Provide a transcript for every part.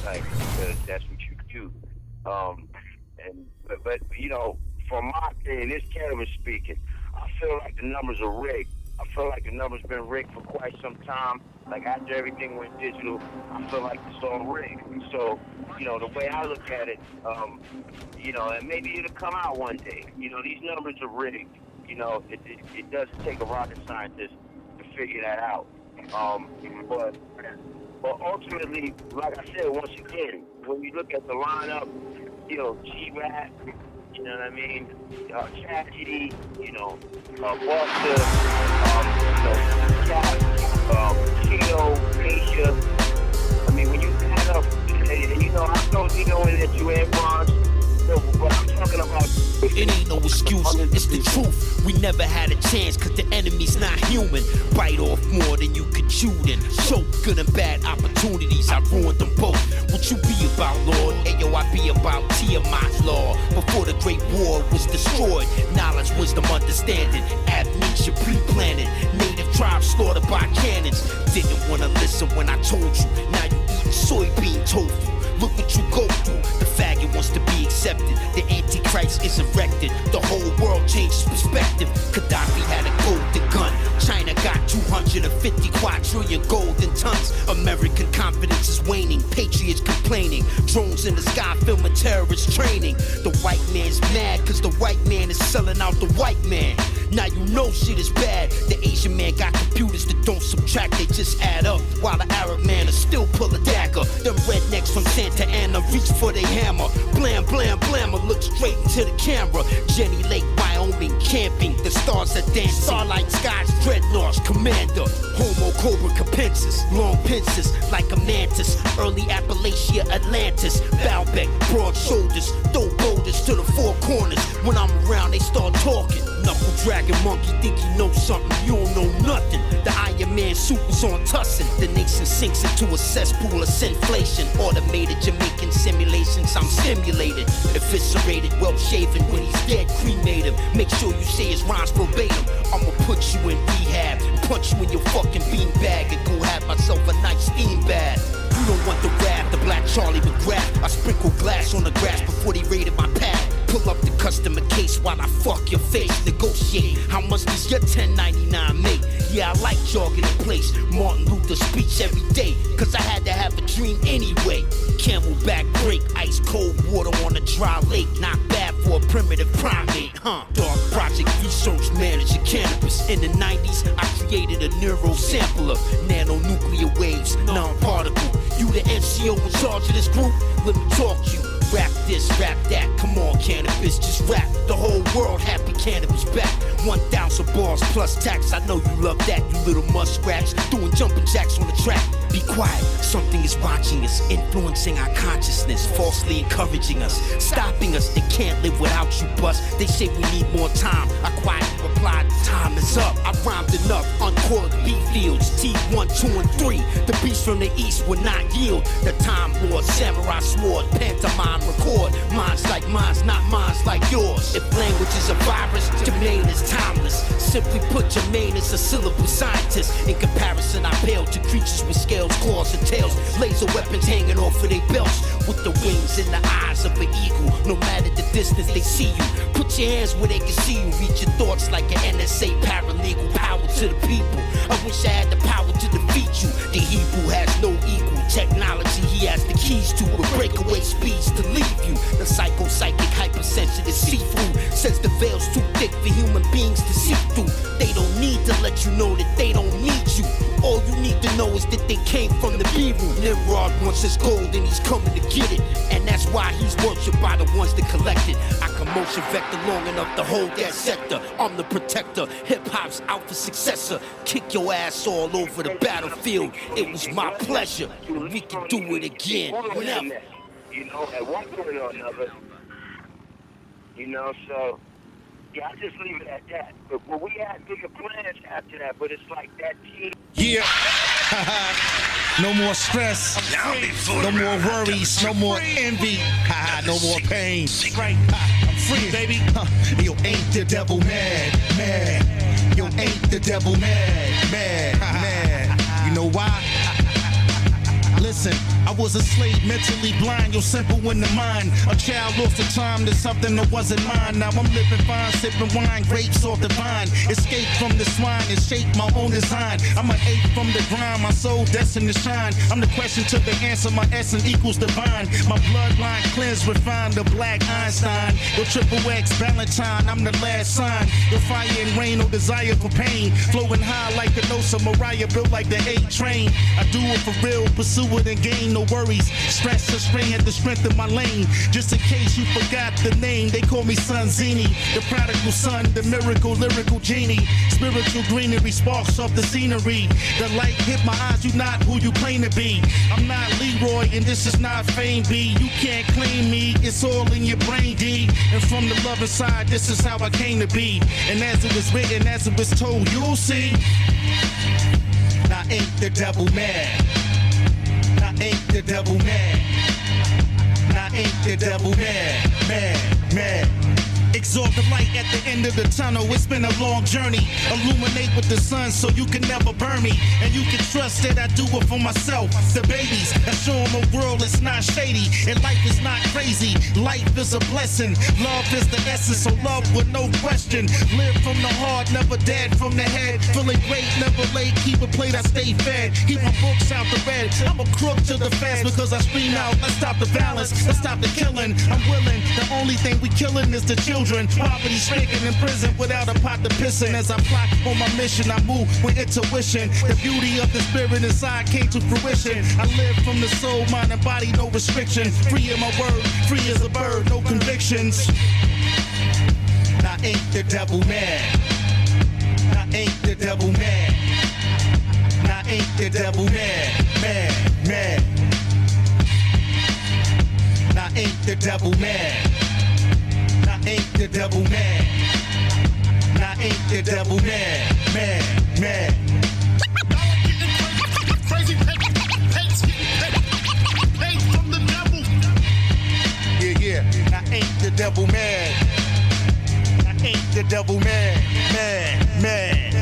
type, because that's what you do. But you know, from my opinion, this cannabis speaking, I feel like the numbers are rigged. I feel like the numbers been rigged for quite some time. Like after everything went digital, I feel like it's all rigged. So, you know, the way I look at it, you know, and maybe it'll come out one day. You know, these numbers are rigged. You know, it doesn't take a rocket scientist to figure that out. But ultimately, like I said, once again, when you look at the lineup, you know, G-Rap, you know what I mean, Tragedy, you know, Buster, you know, Cat, Tito, Aisha. I mean, when you add up, and you know, I told you know that you had bronze. But I'm talking about it ain't no excuse, it's the truth. We never had a chance cause the enemy's not human. Bite off more than you could chew then. Choke good and bad opportunities, I ruined them both. What you be about, Lord? Ayo, I be about Tiamat's law. Before the Great War was destroyed, knowledge, wisdom, understanding, amnesia pre-planted, native tribes slaughtered by cannons. Didn't wanna listen when I told you, now you eating soybean tofu. Look what you go through. The faggot wants to be accepted. The Antichrist is erected. The whole world changes perspective. Gaddafi had a golden gun. China got 250 quadrillion golden tons. American confidence is waning. Patriots complaining. Drones in the sky filming terrorist training. The white man's mad cause the white man is selling out the white man. Now you know shit is bad. The Asian man got computers that don't subtract, they just add up. While the Arab man will still pull a dagger. Them rednecks from Santa Ana reach for their hammer. Blam, blam, blammer, look straight into the camera. Jenny Lake, Wyoming, camping. The stars that dance, starlight skies, dreadnoughts, commander. Homo Cobra Capensis, long pincers like a mantis. Early Appalachia, Atlantis. Baalbek, broad shoulders, throw boulders to the four corners. When I'm around, they start talking. Knuckle dragon monkey think you know something, you don't know nothing. The Iron Man suit was on Tussin. The nation sinks into a cesspool of sinflation. Automated Jamaican simulations, I'm stimulated. Eviscerated, well shaven, when he's dead, cremate him. Make sure you say his rhymes verbatim. I'ma put you in rehab, punch you in your fucking beanbag, and go have myself a nice steam bath. You don't want the wrath, the black Charlie McGrath. I sprinkle glass on the grass before they raided my pad. Pull up the customer case while I fuck your face. Negotiate, how much does your 1099 make? Yeah, I like jogging in place. Martin Luther speech every day, cause I had to have a dream anyway. Camelback break, ice cold water on a dry lake. Not bad for a primitive primate, huh? Dark project research manager cannabis. In the 90s, I created a neuro sampler. Nanonuclear waves, non-particle. You the NCO in charge of this group? Let me talk to you. Rap this, rap that, come on cannabis, just rap. The whole world happy cannabis back. 1,000 bars plus tax, I know you love that, you little muskrats. Doing jumping jacks on the track. Be quiet, something is watching us, influencing our consciousness, falsely encouraging us, stopping us. They can't live without you, bust. They say we need more time. I quietly replied, time is up. I rhymed enough, uncoiled beat fields, T1, 2, and 3. The beasts from the east would not yield. The time lord, samurai sword, pantomime record. Minds like mine's, not minds like yours. If language is a virus, Jermaine is timeless. Simply put, Jermaine is a syllable scientist. In comparison, I pale to creatures with scales, claws, and tails. Laser weapons hanging off of their belts. With the wings and the eyes of an eagle. No matter the distance they see you. Put your hands where they can see you. Read your thoughts like an NSA paralegal. Power to the people. I wish I had the power to defeat you. The Hebrew has no equal. Technology he has the keys to. With breakaway speeds to leave you. The psychic hypersensitive see-through. Says the veil's too thick for human beings to see through. They don't need to let you know that they don't need you. All you need to know is that they came from the B-room. Nimrod wants his gold and he's coming to get it. And that's why he's worshipped by the ones that collect it. I can motion vector long enough to hold that sector. I'm the protector, hip-hop's alpha successor. Kick your ass all over the battlefield. It was my pleasure. We can do it again. Whenever. You know, at one point or another. You know, so yeah, I just leave it at that. But we had bigger plans after that, but it's like that team. Yeah. No more stress. No more worries. No more envy. No more pain. I'm free, baby. Yo, ain't the devil mad? Mad. Yo, ain't the devil mad? Mad. Mad. You know why? Listen, I was a slave, mentally blind, you're simple in the mind. A child lost to time to something that wasn't mine. Now I'm living fine, sipping wine, grapes off the vine. Escape from the swine and shape my own design. I'm an ape from the grind, my soul destined to shine. I'm the question to the answer, my essence equals divine. My bloodline cleansed, refined, the black Einstein. Your triple X Valentine, I'm the last sign. Your fire and rain, no desire for pain. Flowing high like the Nosa Mariah, built like the 8 train. I do it for real, pursue it and gain no worries. Stress or strain at the strength of my lane. Just in case you forgot the name, they call me Son Zini. The prodigal son, the miracle, lyrical genie. Spiritual greenery, sparks off the scenery. The light hit my eyes, you not who you claim to be. I'm not Leroy and this is not fame B. You can't claim me, it's all in your brain D. And from the loving side, this is how I came to be. And as it was written, as it was told, you'll see. Now ain't the devil mad? Now ain't the devil mad? Now ain't the devil mad? Mad. Exalt the light at the end of the tunnel. It's been a long journey. Illuminate with the sun so you can never burn me. And you can trust that I do it for myself. The babies, I show them a world that's not shady. And life is not crazy. Life is a blessing. Love is the essence, so love with no question. Live from the heart, never dead from the head. Feeling great, never late. Keep a plate, I stay fed. Keep my books out the bed. I'm a crook to the fast because I scream out. Let's stop the violence. Let's stop the killing. I'm willing. The only thing we killing is the children. Poverty stricken in prison without a pot to piss in. As I plot on my mission, I move with intuition. The beauty of the spirit inside came to fruition. I live from the soul, mind and body, no restriction. Free in my word, free as a bird, no convictions. Now ain't the devil mad? Now ain't the devil mad? Now ain't the devil mad? Mad. Now ain't the devil mad? Ain't the devil mad? Now ain't the devil mad? Mad. Crazy paid from the devil. Yeah. Now ain't the devil mad? Now ain't the devil mad? Mad.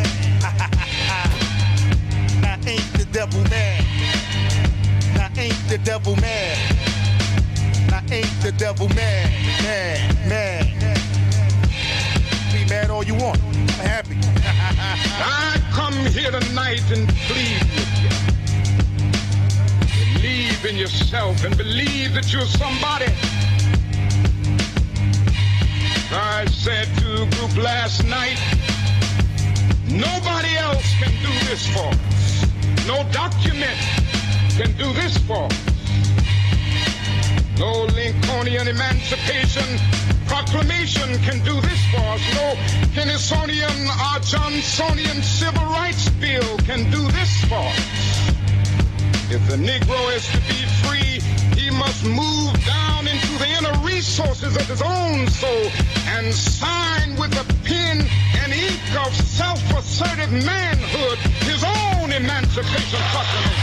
Now ain't the devil mad? Now ain't the devil mad? Now ain't the devil mad? Mad. Be mad all you want. I'm happy. I come here tonight and plead with you. Believe in yourself and believe that you're somebody. I said to a group last night, nobody else can do this for us. No document can do this for us. No Lincolnian Emancipation Proclamation can do this for us. No Kennysonian or Johnsonian Civil Rights Bill can do this for us. If the Negro is to be free, he must move down into the inner resources of his own soul and sign with the pen and ink of self-assertive manhood his own Emancipation Proclamation.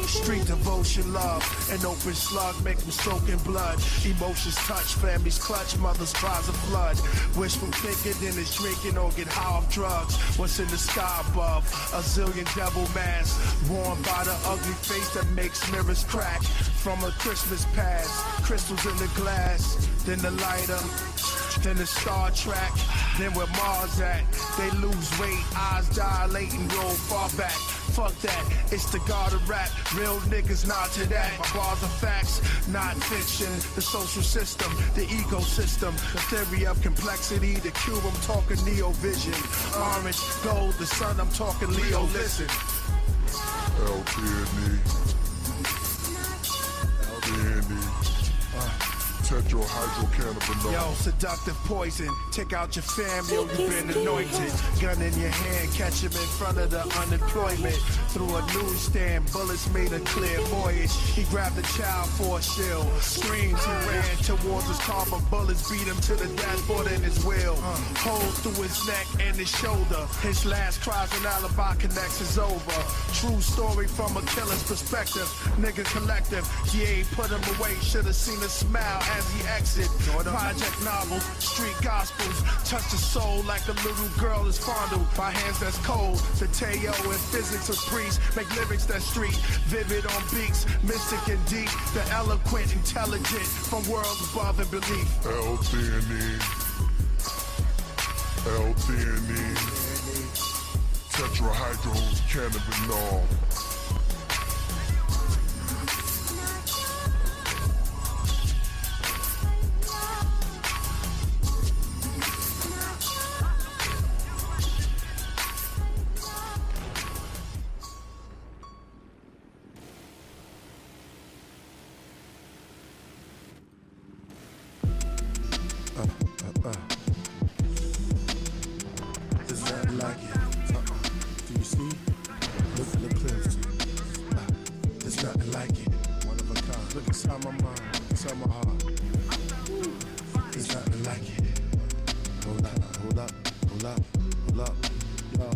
Street devotion, love, and open slug make them soak in blood. Emotions touch, families clutch, mothers cries of blood. Wishful thinking, then it's drinking or get high off drugs. What's in the sky above? A zillion devil masks, worn by the ugly face that makes mirrors crack. From a Christmas past, crystals in the glass, then the lighter. Then the Star Trek, then where Mars at. They lose weight, eyes dilating, roll far back. Fuck that, it's the God of rap. Real niggas nod to that. My bars are facts, not fiction. The social system, the ecosystem, the theory of complexity. The cube, I'm talking Neo Vision. Orange, gold, the sun, I'm talking Leo. Listen. tetrahydrocannabinol. Yo, seductive poison, take out your fam, yo, you been anointed. Gun in your hand, catch him in front of the unemployment. Through a newsstand, bullets made a clear voyage. He grabbed the child for a shield. Screams, he ran towards his car, but bullets beat him to the dashboard in his wheel. Holes through his neck and his shoulder. His last cries and alibi connects is over. True story from a killer's perspective. Nigga collective, GA put him away. Should've seen a smile as he exit. Project novels, street gospels, touch the soul like a little girl is fondled by hands that's cold. The Teo and physics of priests make lyrics that street, vivid on beats, mystic and deep. The eloquent, intelligent, from worlds above and beneath. L-theanine, tetrahydrocannabinol. There's nothing like it. Do you see? Look close. There's nothing like it. One of a kind. Look inside my mind, inside my heart. There's nothing like it. Hold up. Yo,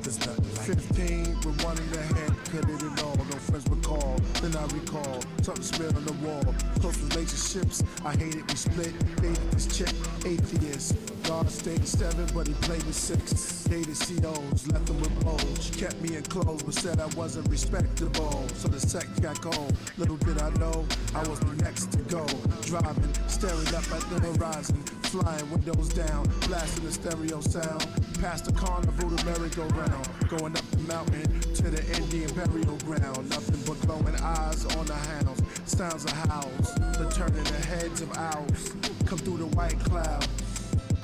there's nothing like it. 15 with one in the head, cut it in all. No friends recall, then I recall. Something smeared on the wall. Close relationships, I hate it, we split. Dated this chick, atheist. God stayed 7, but he played with 6. Dated COs, left them with blows. She kept me enclosed, but said I wasn't respectable. So the sex got cold. Little did I know, I was the next to go. Driving, staring up at the horizon. Flying windows down, blasting the stereo sound. Past the carnival, the merry-go-round. Going up the mountain to the Indian burial ground. Nothing but glowing eyes on the hounds. Sounds of howls, the turning the heads of owls. Come through the white cloud.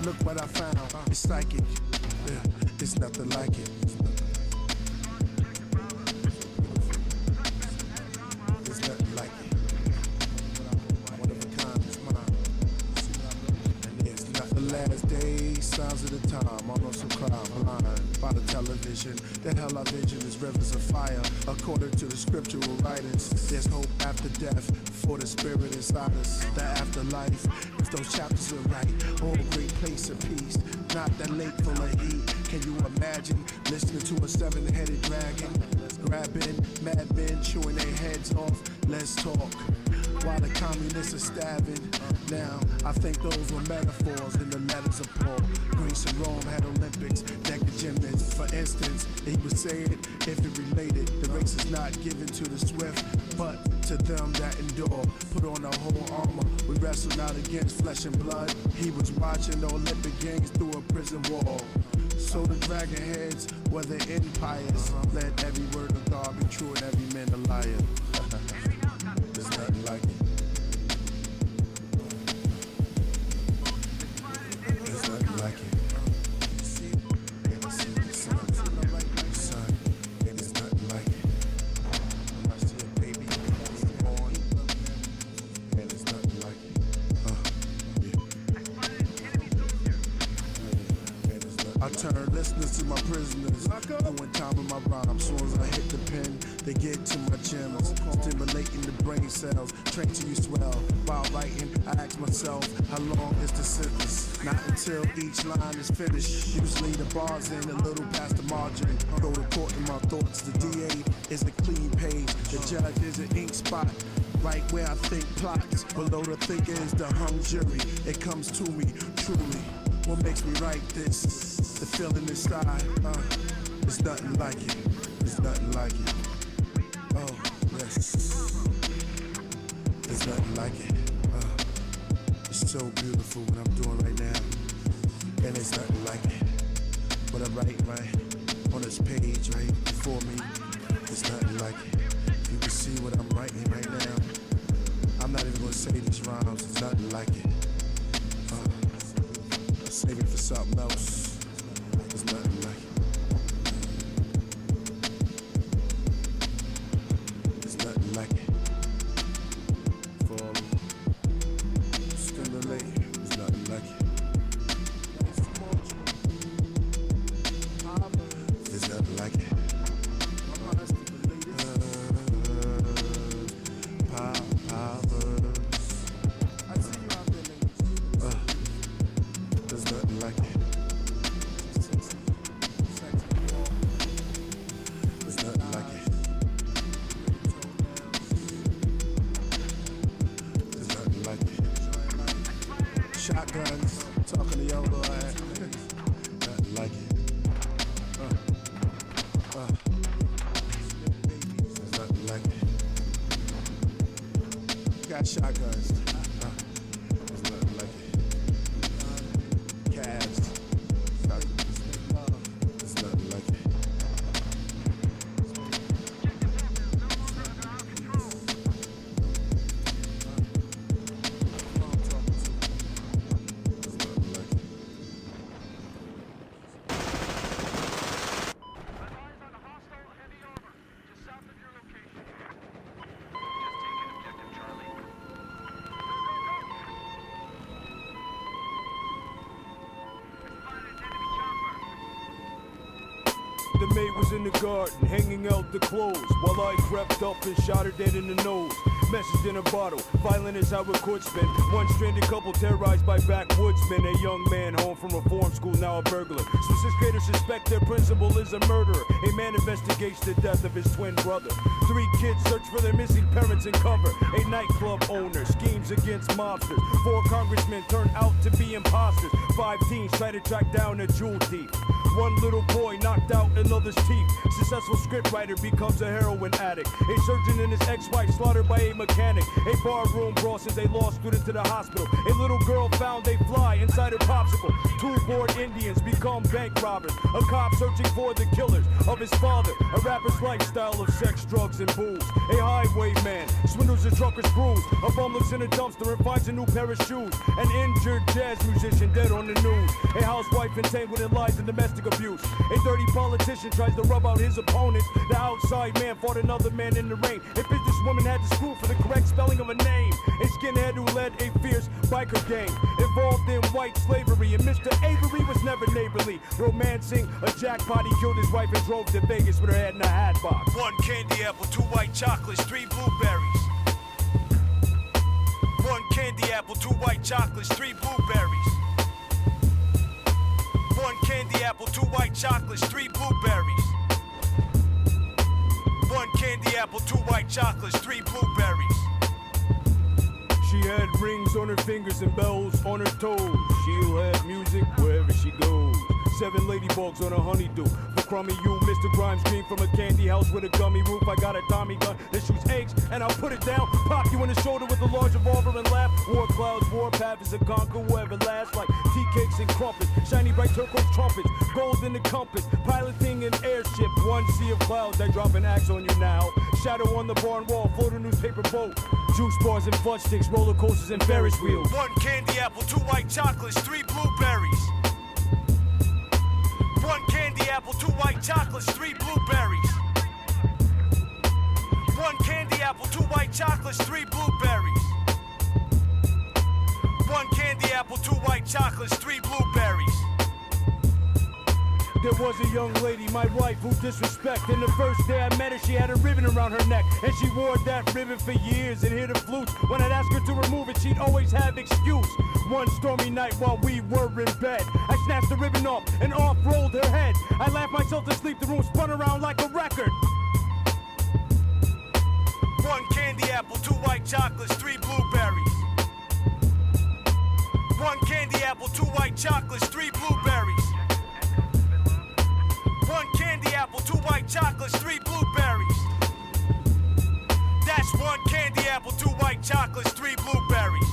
Look what I found. It's psychic. Yeah, it's nothing like it. It's nothing like it. One of a kind is mine. And it's not the last day, signs of the time. Almost some crime, blind by the television. The hell I vision is rivers of fire. According to the scriptural writings, there's hope after death for the spirit inside us. The afterlife, if those chapters are right. Oh, great place of peace, not that lake full of heat. Can you imagine listening to a 7-headed dragon? Grabbing madmen, chewing their heads off. Let's talk. While the communists are stabbing. Now, I think those were metaphors in the letters of Paul. Greece and Rome had Olympics, naked gymnasts. For instance, he would say it if it related. The race is not given to the swift, but to them that endure. Put on the whole armor. We wrestle not against flesh and blood. He was watching the Olympic Games through a prison wall. So the dragon heads were the empires. Let every word of God be true and every man a liar. There's nothing like it. There's nothing like it. There's nothing like it. I see a baby born, and there's nothing like it. I turn listeners to my prisoners, doing time with my rhymes. Soon as I hit the pen, they get to my gems, stimulating the brain cells, train till you swell. While writing, I ask myself, how long is the sentence? Not until each line is finished. Usually the bar's in a little past the margin. Go to court in my thoughts. The DA is a clean page. The judge is an ink spot. Right where I think plots. Below the thinker is the hung jury. It comes to me, truly. What makes me write this? The feeling inside, it's nothing like it. It's nothing like it. Oh, yes. There's nothing like it. It's so beautiful what I'm doing right now. And it's nothing like it. What I'm writing right on this page right before me, it's nothing like it. You can see what I'm writing right now. I'm not even gonna say these rhymes, it's nothing like it. I'll save it for something else. It's nothing like it. It's nothing like it. Talking to your little ass. Nothing like it. There's nothing like it. Got shotguns. There's nothing like it. Calves. There's nothing like it. The maid was in the garden, hanging out the clothes, while I crept up and shot her dead in the nose. Message in a bottle, violent is how it could spin. One stranded couple terrorized by backwoodsmen. A young man home from reform school, now a burglar. Some sixth graders suspect their principal is a murderer. A man investigates the death of his twin brother. 3 kids search for their missing parents in cover. A nightclub owner schemes against mobsters. 4 congressmen turn out to be imposters. 5 teens try to track down a jewel thief. 1 little boy knocked out another's teeth. Successful scriptwriter becomes a heroin addict. A surgeon and his ex-wife slaughtered by a mechanic. A barroom brawl sends a law student to the hospital. A little girl found a fly inside her popsicle. 2 bored Indians become bank robbers. A cop searching for the killers of his father. A rapper's lifestyle of sex, drugs, and booze. A highwayman swindles a trucker's crews. A bum looks in a dumpster and finds a new pair of shoes. An injured jazz musician dead on the news. A housewife entangled in lies and domestic abuse. A dirty politician tries to rub out his opponents. The outside man fought another man in the rain. A businesswoman had to school for the correct spelling of a name. A skinhead who led a fierce biker gang involved in white slavery. And Mr. Avery was never neighborly. Romancing a jackpot, he killed his wife and drove to Vegas with her head in a hat box. 1 candy apple, 2 white chocolates, 3 blueberries. 1 candy apple, 2 white chocolates, 3 blueberries. 1 candy apple, 2 white chocolates, 3 blueberries. 1 candy apple, 2 white chocolates, 3 blueberries. She had rings on her fingers and bells on her toes. She'll have music wherever she goes. 7 ladybugs on a honeydew. For crummy you, Mr. Grimes came from a candy house with a gummy roof. I got a Tommy gun that shoots eggs, and I'll put it down. Pop you in the shoulder with a large revolver and laugh. War clouds, war path is a conquer, whoever lasts. Like tea cakes and crumpets, shiny bright turquoise trumpets, gold in the compass, piloting an airship. 1 sea of clouds, I drop an axe on you now. Shadow on the barn wall, float a newspaper boat. Juice bars and fudge sticks, roller coasters and Ferris wheels. 1 candy apple, 2 white chocolates, 3 blueberries. 1 candy apple, 2 white chocolates, 3 blueberries. 1 candy apple, 2 white chocolates, 3 blueberries. 1 candy apple, 2 white chocolates, 3 blueberries. There was a young lady, my wife, who disrespect. And the first day I met her, she had a ribbon around her neck. And she wore that ribbon for years and hit a flute. When I'd ask her to remove it, she'd always have excuse. 1 stormy night while we were in bed, I snatched the ribbon off and off rolled her head. I laughed myself to sleep, the room spun around like a record. 1 candy apple, 2 white chocolates, 3 blueberries. 1 candy apple, 2 white chocolates, 3 blueberries. 1 candy apple, 2 white chocolates, 3 blueberries. That's 1 candy apple, 2 white chocolates, 3 blueberries.